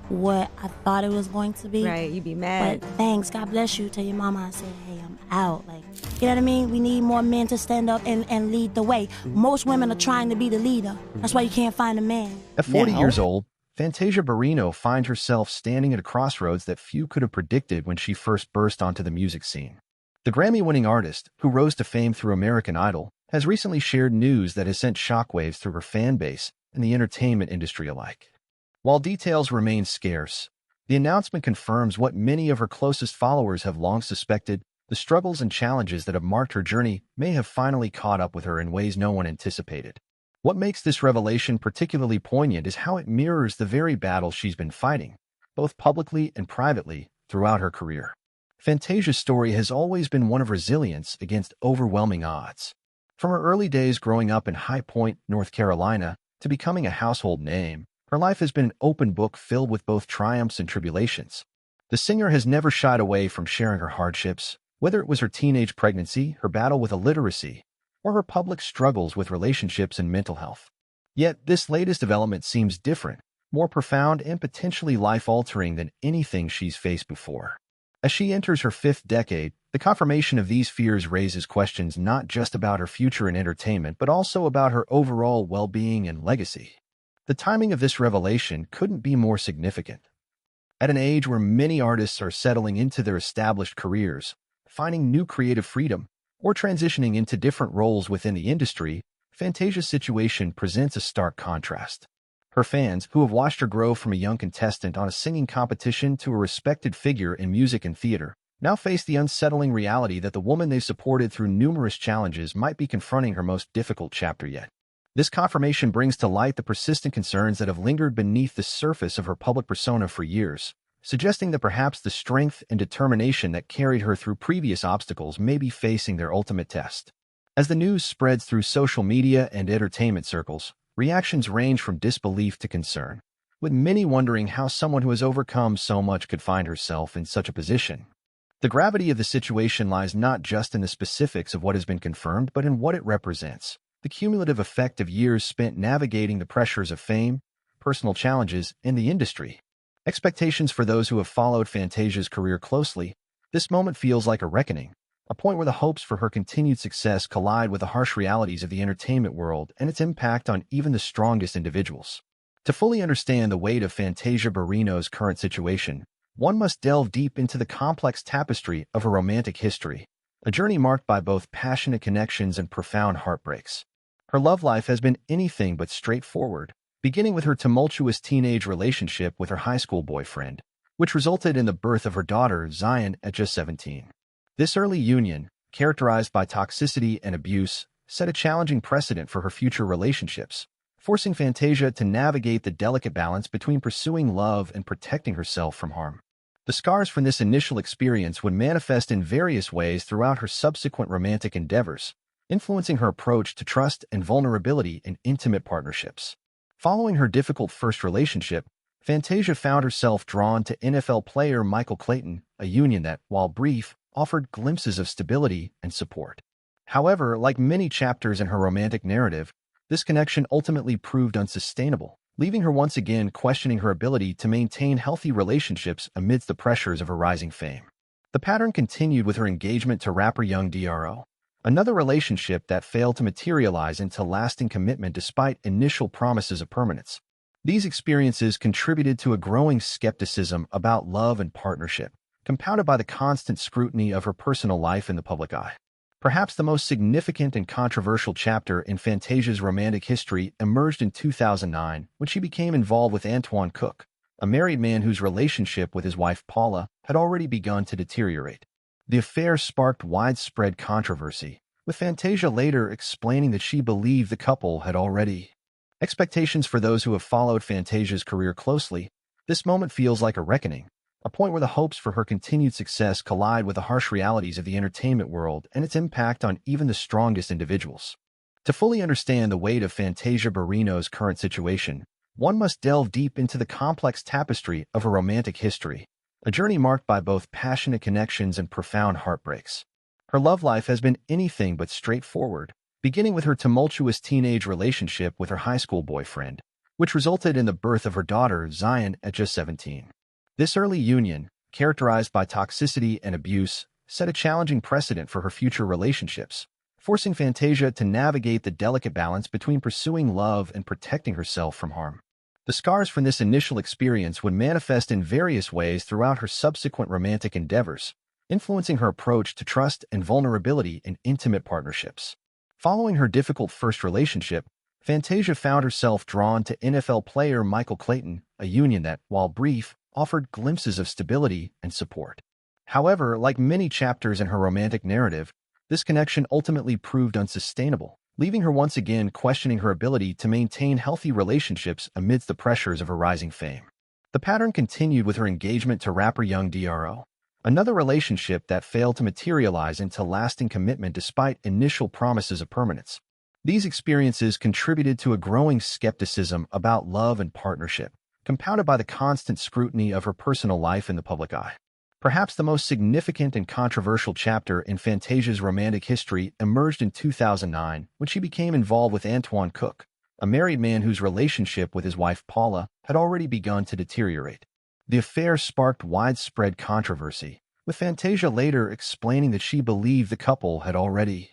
what I thought it was going to be. Right, you be But mad. thanks, God bless you. Tell your mama I said, hey, I'm out. Like, you know what I mean? We need more men to stand up and lead the way. Most women are trying to be the leader. That's why you can't find a man. At 40 years old, Fantasia Barrino finds herself standing at a crossroads that few could have predicted when she first burst onto the music scene. The Grammy-winning artist, who rose to fame through American Idol, has recently shared news that has sent shockwaves through her fan base and the entertainment industry alike. While details remain scarce, the announcement confirms what many of her closest followers have long suspected: the struggles and challenges that have marked her journey may have finally caught up with her in ways no one anticipated. What makes this revelation particularly poignant is how it mirrors the very battles she's been fighting, both publicly and privately, throughout her career. Fantasia's story has always been one of resilience against overwhelming odds. From her early days growing up in High Point, North Carolina, to becoming a household name, her life has been an open book filled with both triumphs and tribulations. The singer has never shied away from sharing her hardships, whether it was her teenage pregnancy, her battle with illiteracy, or her public struggles with relationships and mental health. Yet, this latest development seems different, more profound, and potentially life-altering than anything she's faced before. As she enters her fifth decade, the confirmation of these fears raises questions not just about her future in entertainment, but also about her overall well-being and legacy. The timing of this revelation couldn't be more significant. At an age where many artists are settling into their established careers, finding new creative freedom, or transitioning into different roles within the industry, Fantasia's situation presents a stark contrast. Her fans, who have watched her grow from a young contestant on a singing competition to a respected figure in music and theater, now face the unsettling reality that the woman they've supported through numerous challenges might be confronting her most difficult chapter yet. This confirmation brings to light the persistent concerns that have lingered beneath the surface of her public persona for years, suggesting that perhaps the strength and determination that carried her through previous obstacles may be facing their ultimate test. As the news spreads through social media and entertainment circles, reactions range from disbelief to concern, with many wondering how someone who has overcome so much could find herself in such a position. The gravity of the situation lies not just in the specifics of what has been confirmed, but in what it represents: the cumulative effect of years spent navigating the pressures of fame, personal challenges, and the industry. Expectations for those who have followed Fantasia's career closely, this moment feels like a reckoning, a point where the hopes for her continued success collide with the harsh realities of the entertainment world and its impact on even the strongest individuals. To fully understand the weight of Fantasia Barrino's current situation, one must delve deep into the complex tapestry of her romantic history, a journey marked by both passionate connections and profound heartbreaks. Her love life has been anything but straightforward, beginning with her tumultuous teenage relationship with her high school boyfriend, which resulted in the birth of her daughter, Zion, at just 17. This early union, characterized by toxicity and abuse, set a challenging precedent for her future relationships, forcing Fantasia to navigate the delicate balance between pursuing love and protecting herself from harm. The scars from this initial experience would manifest in various ways throughout her subsequent romantic endeavors, influencing her approach to trust and vulnerability in intimate partnerships. Following her difficult first relationship, Fantasia found herself drawn to NFL player Michael Clayton, a union that, while brief, offered glimpses of stability and support. However, like many chapters in her romantic narrative, this connection ultimately proved unsustainable, leaving her once again questioning her ability to maintain healthy relationships amidst the pressures of her rising fame. The pattern continued with her engagement to rapper Young Dro, another relationship that failed to materialize into lasting commitment despite initial promises of permanence. These experiences contributed to a growing skepticism about love and partnership, compounded by the constant scrutiny of her personal life in the public eye. Perhaps the most significant and controversial chapter in Fantasia's romantic history emerged in 2009 when she became involved with Antoine Cook, a married man whose relationship with his wife Paula had already begun to deteriorate. The affair sparked widespread controversy, with Fantasia later explaining that she believed the couple had already. Expectations for those who have followed Fantasia's career closely, this moment feels like a reckoning, a point where the hopes for her continued success collide with the harsh realities of the entertainment world and its impact on even the strongest individuals. To fully understand the weight of Fantasia Barrino's current situation, one must delve deep into the complex tapestry of her romantic history, a journey marked by both passionate connections and profound heartbreaks. Her love life has been anything but straightforward, beginning with her tumultuous teenage relationship with her high school boyfriend, which resulted in the birth of her daughter, Zion, at just 17. This early union, characterized by toxicity and abuse, set a challenging precedent for her future relationships, forcing Fantasia to navigate the delicate balance between pursuing love and protecting herself from harm. The scars from this initial experience would manifest in various ways throughout her subsequent romantic endeavors, influencing her approach to trust and vulnerability in intimate partnerships. Following her difficult first relationship, Fantasia found herself drawn to NFL player Michael Clayton, a union that, while brief, offered glimpses of stability and support. However, like many chapters in her romantic narrative, this connection ultimately proved unsustainable, leaving her once again questioning her ability to maintain healthy relationships amidst the pressures of her rising fame. The pattern continued with her engagement to rapper Young Dro, another relationship that failed to materialize into lasting commitment despite initial promises of permanence. These experiences contributed to a growing skepticism about love and partnership, compounded by the constant scrutiny of her personal life in the public eye. Perhaps the most significant and controversial chapter in Fantasia's romantic history emerged in 2009 when she became involved with Antoine Cook, a married man whose relationship with his wife Paula had already begun to deteriorate. The affair sparked widespread controversy, with Fantasia later explaining that she believed the couple had already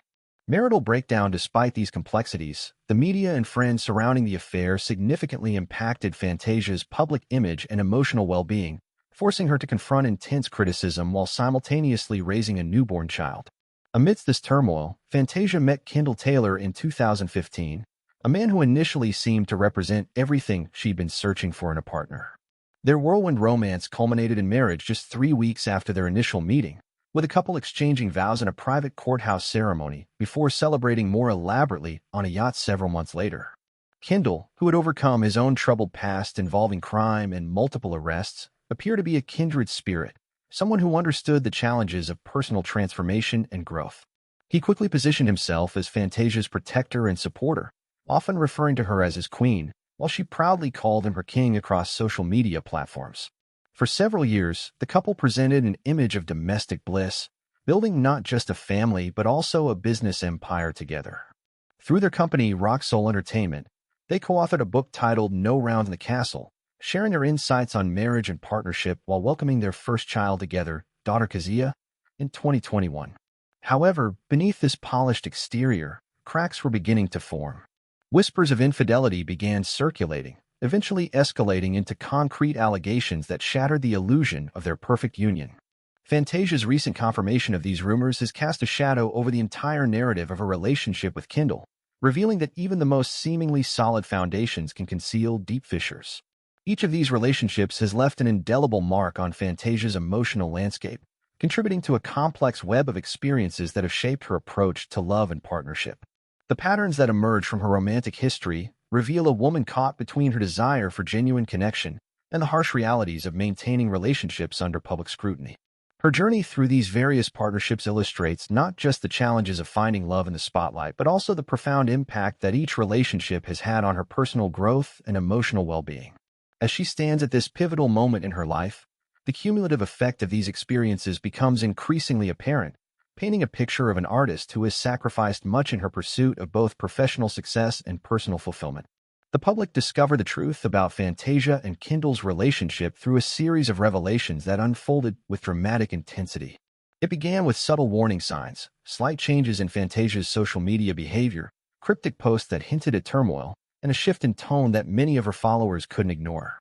marital breakdown. Despite these complexities, the media and friends surrounding the affair significantly impacted Fantasia's public image and emotional well-being, forcing her to confront intense criticism while simultaneously raising a newborn child. Amidst this turmoil, Fantasia met Kendall Taylor in 2015, a man who initially seemed to represent everything she'd been searching for in a partner. Their whirlwind romance culminated in marriage just 3 weeks after their initial meeting, with the couple exchanging vows in a private courthouse ceremony before celebrating more elaborately on a yacht several months later. Kendall, who had overcome his own troubled past involving crime and multiple arrests, appeared to be a kindred spirit, someone who understood the challenges of personal transformation and growth. He quickly positioned himself as Fantasia's protector and supporter, often referring to her as his queen, while she proudly called him her king across social media platforms. For several years, the couple presented an image of domestic bliss, building not just a family but also a business empire together. Through their company Rock Soul Entertainment, they co-authored a book titled No Round in the Castle, sharing their insights on marriage and partnership while welcoming their first child together, daughter Kazia, in 2021. However, beneath this polished exterior, cracks were beginning to form. Whispers of infidelity began circulating, eventually escalating into concrete allegations that shattered the illusion of their perfect union. Fantasia's recent confirmation of these rumors has cast a shadow over the entire narrative of her relationship with Kendall, revealing that even the most seemingly solid foundations can conceal deep fissures. Each of these relationships has left an indelible mark on Fantasia's emotional landscape, contributing to a complex web of experiences that have shaped her approach to love and partnership. The patterns that emerge from her romantic history reveal a woman caught between her desire for genuine connection and the harsh realities of maintaining relationships under public scrutiny. Her journey through these various partnerships illustrates not just the challenges of finding love in the spotlight, but also the profound impact that each relationship has had on her personal growth and emotional well-being. As she stands at this pivotal moment in her life, the cumulative effect of these experiences becomes increasingly apparent, painting a picture of an artist who has sacrificed much in her pursuit of both professional success and personal fulfillment. The public discovered the truth about Fantasia and Kendall's relationship through a series of revelations that unfolded with dramatic intensity. It began with subtle warning signs, slight changes in Fantasia's social media behavior, cryptic posts that hinted at turmoil, and a shift in tone that many of her followers couldn't ignore.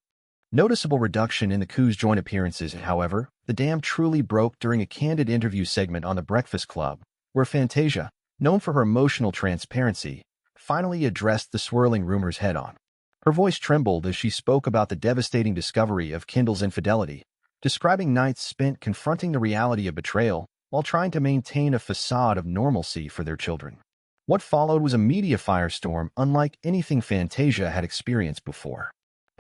Noticeable reduction in the couple's joint appearances, however, the dam truly broke during a candid interview segment on The Breakfast Club, where Fantasia, known for her emotional transparency, finally addressed the swirling rumors head-on. Her voice trembled as she spoke about the devastating discovery of Kendall's infidelity, describing nights spent confronting the reality of betrayal while trying to maintain a facade of normalcy for their children. What followed was a media firestorm unlike anything Fantasia had experienced before.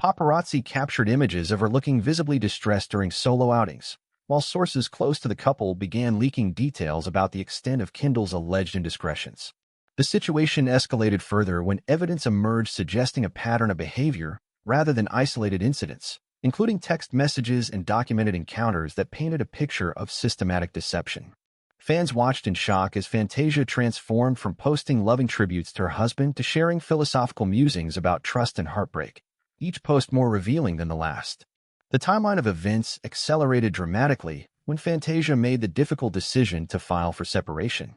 Paparazzi captured images of her looking visibly distressed during solo outings, while sources close to the couple began leaking details about the extent of Kendall's alleged indiscretions. The situation escalated further when evidence emerged suggesting a pattern of behavior rather than isolated incidents, including text messages and documented encounters that painted a picture of systematic deception. Fans watched in shock as Fantasia transformed from posting loving tributes to her husband to sharing philosophical musings about trust and heartbreak, each post more revealing than the last. The timeline of events accelerated dramatically when Fantasia made the difficult decision to file for separation.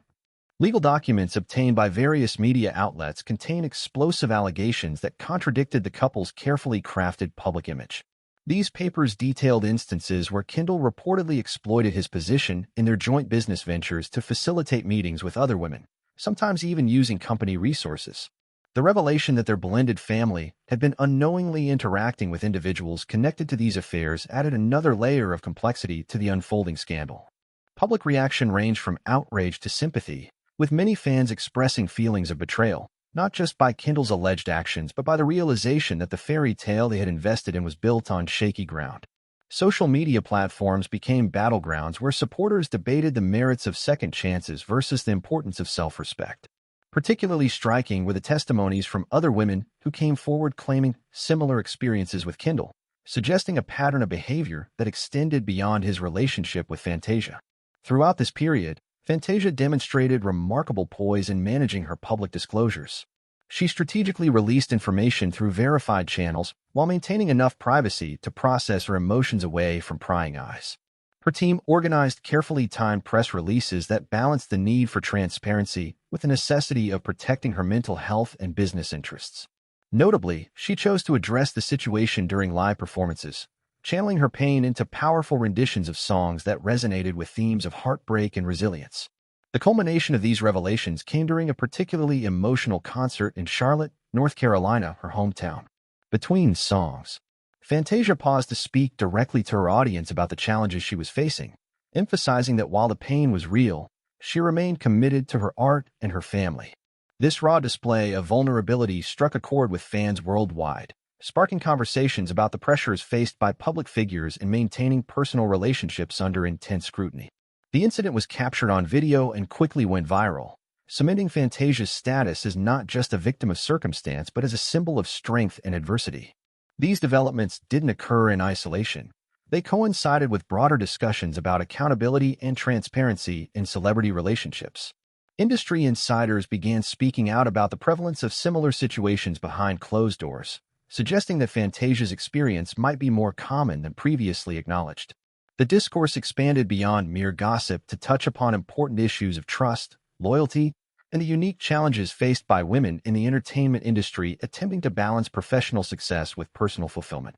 Legal documents obtained by various media outlets contain explosive allegations that contradicted the couple's carefully crafted public image. These papers detailed instances where Kendall reportedly exploited his position in their joint business ventures to facilitate meetings with other women, sometimes even using company resources. The revelation that their blended family had been unknowingly interacting with individuals connected to these affairs added another layer of complexity to the unfolding scandal. Public reaction ranged from outrage to sympathy, with many fans expressing feelings of betrayal, not just by Kendall's alleged actions, but by the realization that the fairy tale they had invested in was built on shaky ground. Social media platforms became battlegrounds where supporters debated the merits of second chances versus the importance of self-respect. Particularly striking were the testimonies from other women who came forward claiming similar experiences with Kendall, suggesting a pattern of behavior that extended beyond his relationship with Fantasia. Throughout this period, Fantasia demonstrated remarkable poise in managing her public disclosures. She strategically released information through verified channels while maintaining enough privacy to process her emotions away from prying eyes. Her team organized carefully timed press releases that balanced the need for transparency with the necessity of protecting her mental health and business interests. Notably, she chose to address the situation during live performances, channeling her pain into powerful renditions of songs that resonated with themes of heartbreak and resilience. The culmination of these revelations came during a particularly emotional concert in Charlotte, North Carolina, her hometown. Between songs, Fantasia paused to speak directly to her audience about the challenges she was facing, emphasizing that while the pain was real, she remained committed to her art and her family. This raw display of vulnerability struck a chord with fans worldwide, sparking conversations about the pressures faced by public figures in maintaining personal relationships under intense scrutiny. The incident was captured on video and quickly went viral, cementing Fantasia's status as not just a victim of circumstance but as a symbol of strength and adversity. These developments didn't occur in isolation. They coincided with broader discussions about accountability and transparency in celebrity relationships. Industry insiders began speaking out about the prevalence of similar situations behind closed doors, suggesting that Fantasia's experience might be more common than previously acknowledged. The discourse expanded beyond mere gossip to touch upon important issues of trust, loyalty, and the unique challenges faced by women in the entertainment industry attempting to balance professional success with personal fulfillment.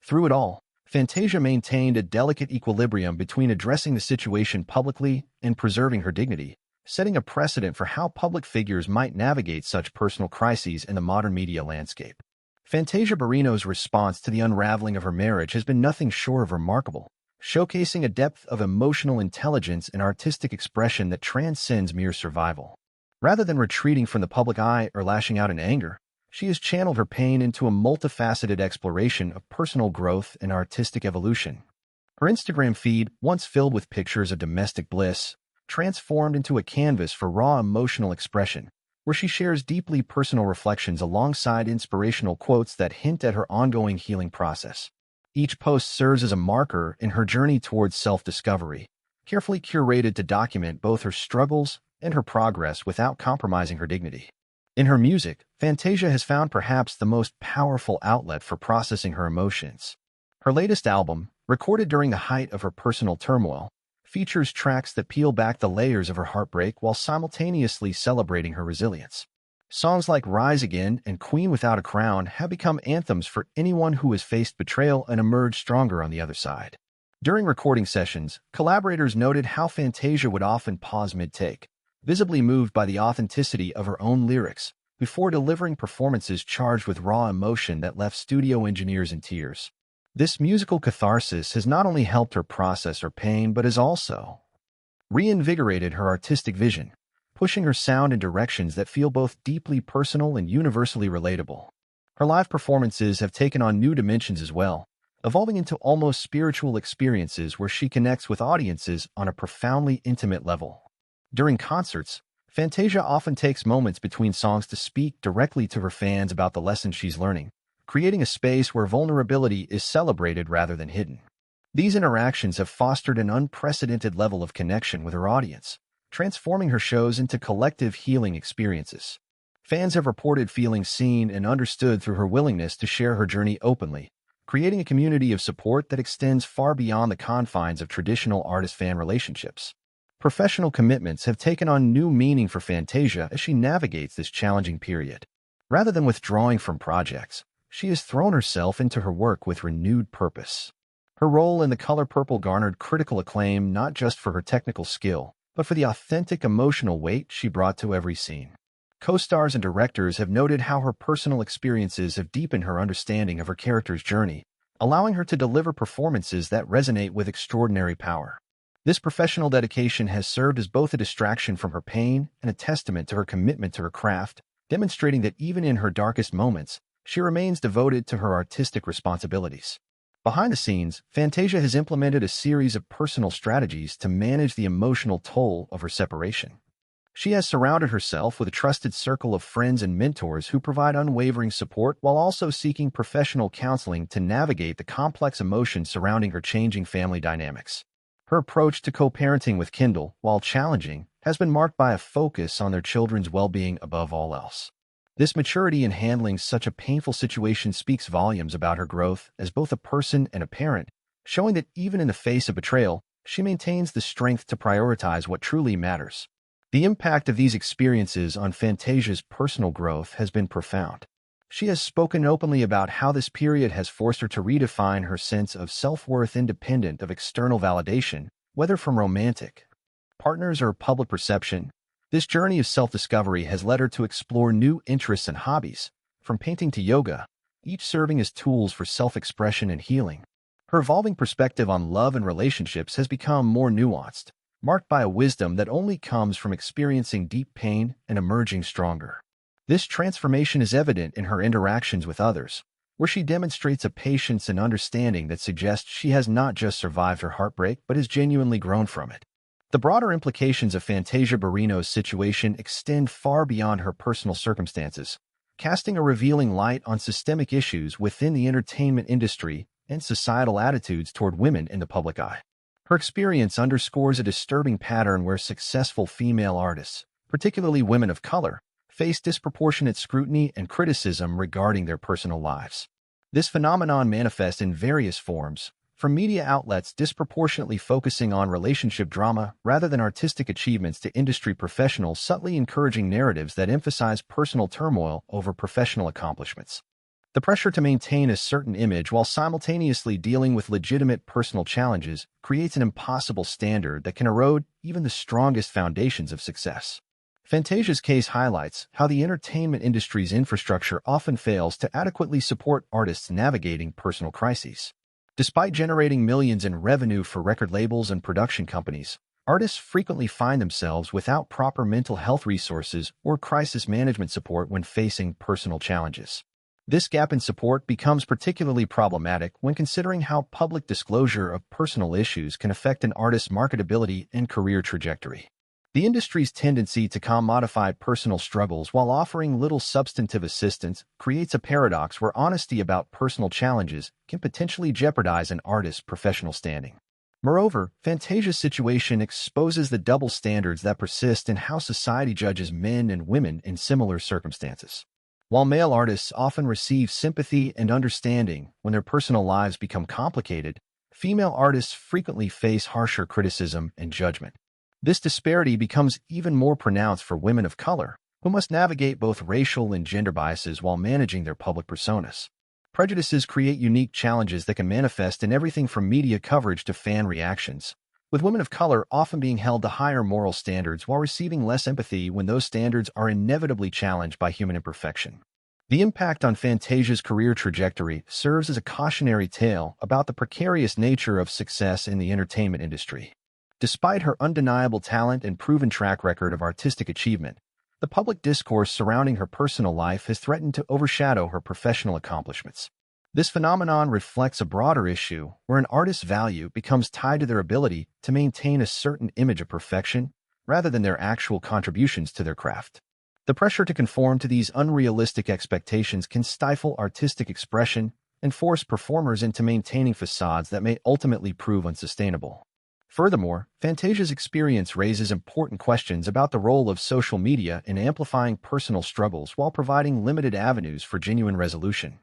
Through it all, Fantasia maintained a delicate equilibrium between addressing the situation publicly and preserving her dignity, setting a precedent for how public figures might navigate such personal crises in the modern media landscape. Fantasia Barrino's response to the unraveling of her marriage has been nothing short of remarkable, showcasing a depth of emotional intelligence and artistic expression that transcends mere survival. Rather than retreating from the public eye or lashing out in anger, she has channeled her pain into a multifaceted exploration of personal growth and artistic evolution. Her Instagram feed, once filled with pictures of domestic bliss, transformed into a canvas for raw emotional expression, where she shares deeply personal reflections alongside inspirational quotes that hint at her ongoing healing process. Each post serves as a marker in her journey towards self-discovery, carefully curated to document both her struggles and her progress without compromising her dignity. In her music, Fantasia has found perhaps the most powerful outlet for processing her emotions. Her latest album, recorded during the height of her personal turmoil, features tracks that peel back the layers of her heartbreak while simultaneously celebrating her resilience. Songs like Rise Again and Queen Without a Crown have become anthems for anyone who has faced betrayal and emerged stronger on the other side. During recording sessions, collaborators noted how Fantasia would often pause mid-take, visibly moved by the authenticity of her own lyrics, before delivering performances charged with raw emotion that left studio engineers in tears. This musical catharsis has not only helped her process her pain, but has also reinvigorated her artistic vision, pushing her sound in directions that feel both deeply personal and universally relatable. Her live performances have taken on new dimensions as well, evolving into almost spiritual experiences where she connects with audiences on a profoundly intimate level. During concerts, Fantasia often takes moments between songs to speak directly to her fans about the lessons she's learning, creating a space where vulnerability is celebrated rather than hidden. These interactions have fostered an unprecedented level of connection with her audience, transforming her shows into collective healing experiences. Fans have reported feeling seen and understood through her willingness to share her journey openly, creating a community of support that extends far beyond the confines of traditional artist-fan relationships. Professional commitments have taken on new meaning for Fantasia as she navigates this challenging period. Rather than withdrawing from projects, she has thrown herself into her work with renewed purpose. Her role in The Color Purple garnered critical acclaim not just for her technical skill, but for the authentic emotional weight she brought to every scene. Co-stars and directors have noted how her personal experiences have deepened her understanding of her character's journey, allowing her to deliver performances that resonate with extraordinary power. This professional dedication has served as both a distraction from her pain and a testament to her commitment to her craft, demonstrating that even in her darkest moments, she remains devoted to her artistic responsibilities. Behind the scenes, Fantasia has implemented a series of personal strategies to manage the emotional toll of her separation. She has surrounded herself with a trusted circle of friends and mentors who provide unwavering support while also seeking professional counseling to navigate the complex emotions surrounding her changing family dynamics. Her approach to co-parenting with Kendall, while challenging, has been marked by a focus on their children's well-being above all else. This maturity in handling such a painful situation speaks volumes about her growth as both a person and a parent, showing that even in the face of betrayal, she maintains the strength to prioritize what truly matters. The impact of these experiences on Fantasia's personal growth has been profound. She has spoken openly about how this period has forced her to redefine her sense of self-worth independent of external validation, whether from romantic partners or public perception. This journey of self-discovery has led her to explore new interests and hobbies, from painting to yoga, each serving as tools for self-expression and healing. Her evolving perspective on love and relationships has become more nuanced, marked by a wisdom that only comes from experiencing deep pain and emerging stronger. This transformation is evident in her interactions with others, where she demonstrates a patience and understanding that suggests she has not just survived her heartbreak but has genuinely grown from it. The broader implications of Fantasia Barrino's situation extend far beyond her personal circumstances, casting a revealing light on systemic issues within the entertainment industry and societal attitudes toward women in the public eye. Her experience underscores a disturbing pattern where successful female artists, particularly women of color, face disproportionate scrutiny and criticism regarding their personal lives. This phenomenon manifests in various forms, from media outlets disproportionately focusing on relationship drama rather than artistic achievements to industry professionals subtly encouraging narratives that emphasize personal turmoil over professional accomplishments. The pressure to maintain a certain image while simultaneously dealing with legitimate personal challenges creates an impossible standard that can erode even the strongest foundations of success. Fantasia's case highlights how the entertainment industry's infrastructure often fails to adequately support artists navigating personal crises. Despite generating millions in revenue for record labels and production companies, artists frequently find themselves without proper mental health resources or crisis management support when facing personal challenges. This gap in support becomes particularly problematic when considering how public disclosure of personal issues can affect an artist's marketability and career trajectory. The industry's tendency to commodify personal struggles while offering little substantive assistance creates a paradox where honesty about personal challenges can potentially jeopardize an artist's professional standing. Moreover, Fantasia's situation exposes the double standards that persist in how society judges men and women in similar circumstances. While male artists often receive sympathy and understanding when their personal lives become complicated, female artists frequently face harsher criticism and judgment. This disparity becomes even more pronounced for women of color, who must navigate both racial and gender biases while managing their public personas. Prejudices create unique challenges that can manifest in everything from media coverage to fan reactions, with women of color often being held to higher moral standards while receiving less empathy when those standards are inevitably challenged by human imperfection. The impact on Fantasia's career trajectory serves as a cautionary tale about the precarious nature of success in the entertainment industry. Despite her undeniable talent and proven track record of artistic achievement, the public discourse surrounding her personal life has threatened to overshadow her professional accomplishments. This phenomenon reflects a broader issue where an artist's value becomes tied to their ability to maintain a certain image of perfection rather than their actual contributions to their craft. The pressure to conform to these unrealistic expectations can stifle artistic expression and force performers into maintaining facades that may ultimately prove unsustainable. Furthermore, Fantasia's experience raises important questions about the role of social media in amplifying personal struggles while providing limited avenues for genuine resolution.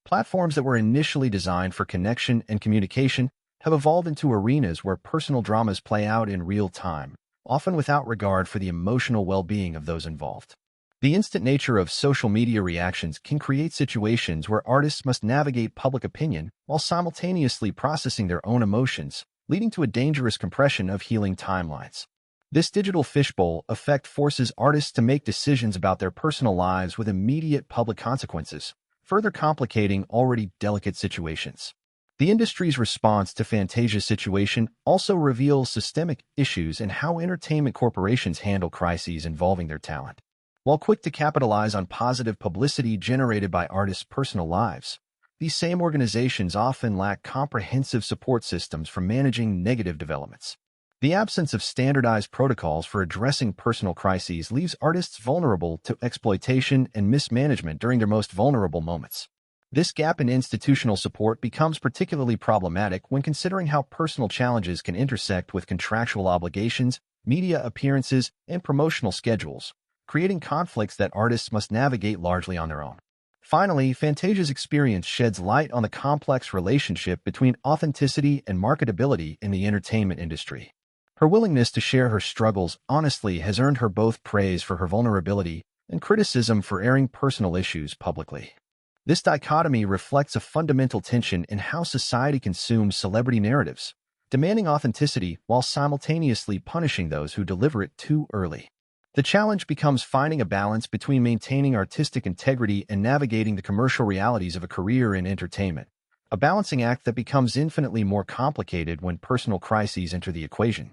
Platforms that were initially designed for connection and communication have evolved into arenas where personal dramas play out in real time, often without regard for the emotional well-being of those involved. The instant nature of social media reactions can create situations where artists must navigate public opinion while simultaneously processing their own emotions, leading to a dangerous compression of healing timelines. This digital fishbowl effect forces artists to make decisions about their personal lives with immediate public consequences, further complicating already delicate situations. The industry's response to Fantasia's situation also reveals systemic issues in how entertainment corporations handle crises involving their talent. While quick to capitalize on positive publicity generated by artists' personal lives, these same organizations often lack comprehensive support systems for managing negative developments. The absence of standardized protocols for addressing personal crises leaves artists vulnerable to exploitation and mismanagement during their most vulnerable moments. This gap in institutional support becomes particularly problematic when considering how personal challenges can intersect with contractual obligations, media appearances, and promotional schedules, creating conflicts that artists must navigate largely on their own. Finally, Fantasia's experience sheds light on the complex relationship between authenticity and marketability in the entertainment industry. Her willingness to share her struggles honestly has earned her both praise for her vulnerability and criticism for airing personal issues publicly. This dichotomy reflects a fundamental tension in how society consumes celebrity narratives, demanding authenticity while simultaneously punishing those who deliver it too early. The challenge becomes finding a balance between maintaining artistic integrity and navigating the commercial realities of a career in entertainment, a balancing act that becomes infinitely more complicated when personal crises enter the equation.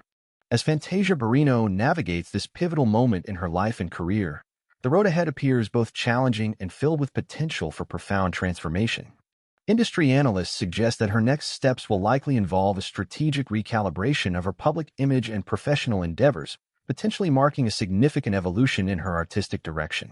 As Fantasia Barrino navigates this pivotal moment in her life and career, the road ahead appears both challenging and filled with potential for profound transformation. Industry analysts suggest that her next steps will likely involve a strategic recalibration of her public image and professional endeavors, potentially marking a significant evolution in her artistic direction.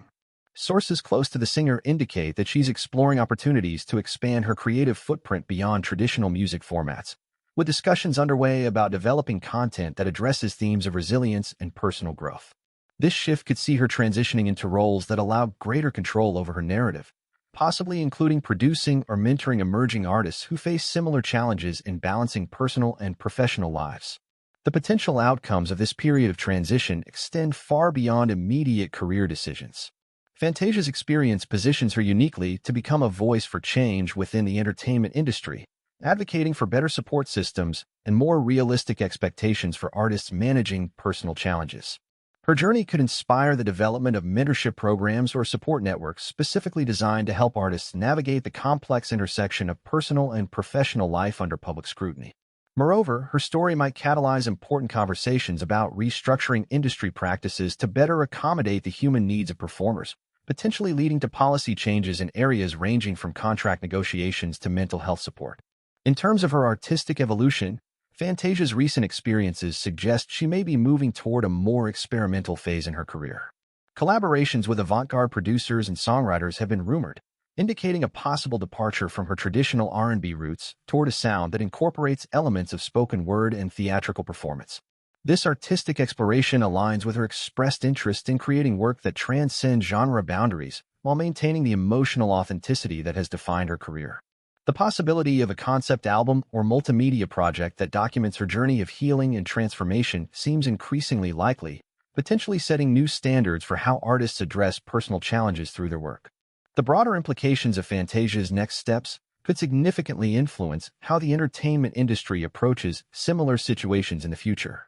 Sources close to the singer indicate that she's exploring opportunities to expand her creative footprint beyond traditional music formats, with discussions underway about developing content that addresses themes of resilience and personal growth. This shift could see her transitioning into roles that allow greater control over her narrative, possibly including producing or mentoring emerging artists who face similar challenges in balancing personal and professional lives. The potential outcomes of this period of transition extend far beyond immediate career decisions. Fantasia's experience positions her uniquely to become a voice for change within the entertainment industry, advocating for better support systems and more realistic expectations for artists managing personal challenges. Her journey could inspire the development of mentorship programs or support networks specifically designed to help artists navigate the complex intersection of personal and professional life under public scrutiny. Moreover, her story might catalyze important conversations about restructuring industry practices to better accommodate the human needs of performers, potentially leading to policy changes in areas ranging from contract negotiations to mental health support. In terms of her artistic evolution, Fantasia's recent experiences suggest she may be moving toward a more experimental phase in her career. Collaborations with avant-garde producers and songwriters have been rumored, indicating a possible departure from her traditional R&B roots toward a sound that incorporates elements of spoken word and theatrical performance. This artistic exploration aligns with her expressed interest in creating work that transcends genre boundaries while maintaining the emotional authenticity that has defined her career. The possibility of a concept album or multimedia project that documents her journey of healing and transformation seems increasingly likely, potentially setting new standards for how artists address personal challenges through their work. The broader implications of Fantasia's next steps could significantly influence how the entertainment industry approaches similar situations in the future.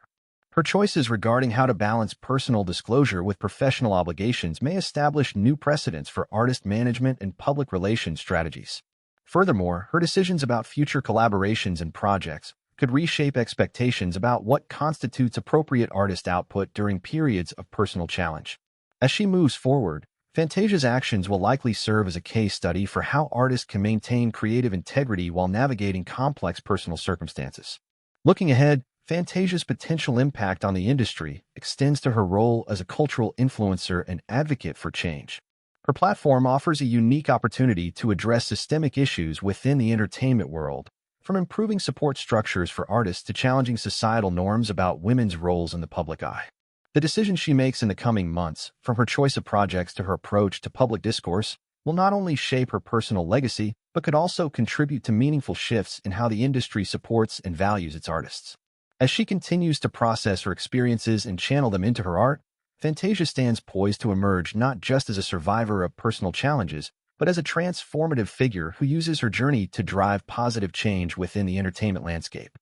Her choices regarding how to balance personal disclosure with professional obligations may establish new precedents for artist management and public relations strategies. Furthermore, her decisions about future collaborations and projects could reshape expectations about what constitutes appropriate artist output during periods of personal challenge. As she moves forward, Fantasia's actions will likely serve as a case study for how artists can maintain creative integrity while navigating complex personal circumstances. Looking ahead, Fantasia's potential impact on the industry extends to her role as a cultural influencer and advocate for change. Her platform offers a unique opportunity to address systemic issues within the entertainment world, from improving support structures for artists to challenging societal norms about women's roles in the public eye. The decisions she makes in the coming months, from her choice of projects to her approach to public discourse, will not only shape her personal legacy, but could also contribute to meaningful shifts in how the industry supports and values its artists. As she continues to process her experiences and channel them into her art, Fantasia stands poised to emerge not just as a survivor of personal challenges, but as a transformative figure who uses her journey to drive positive change within the entertainment landscape.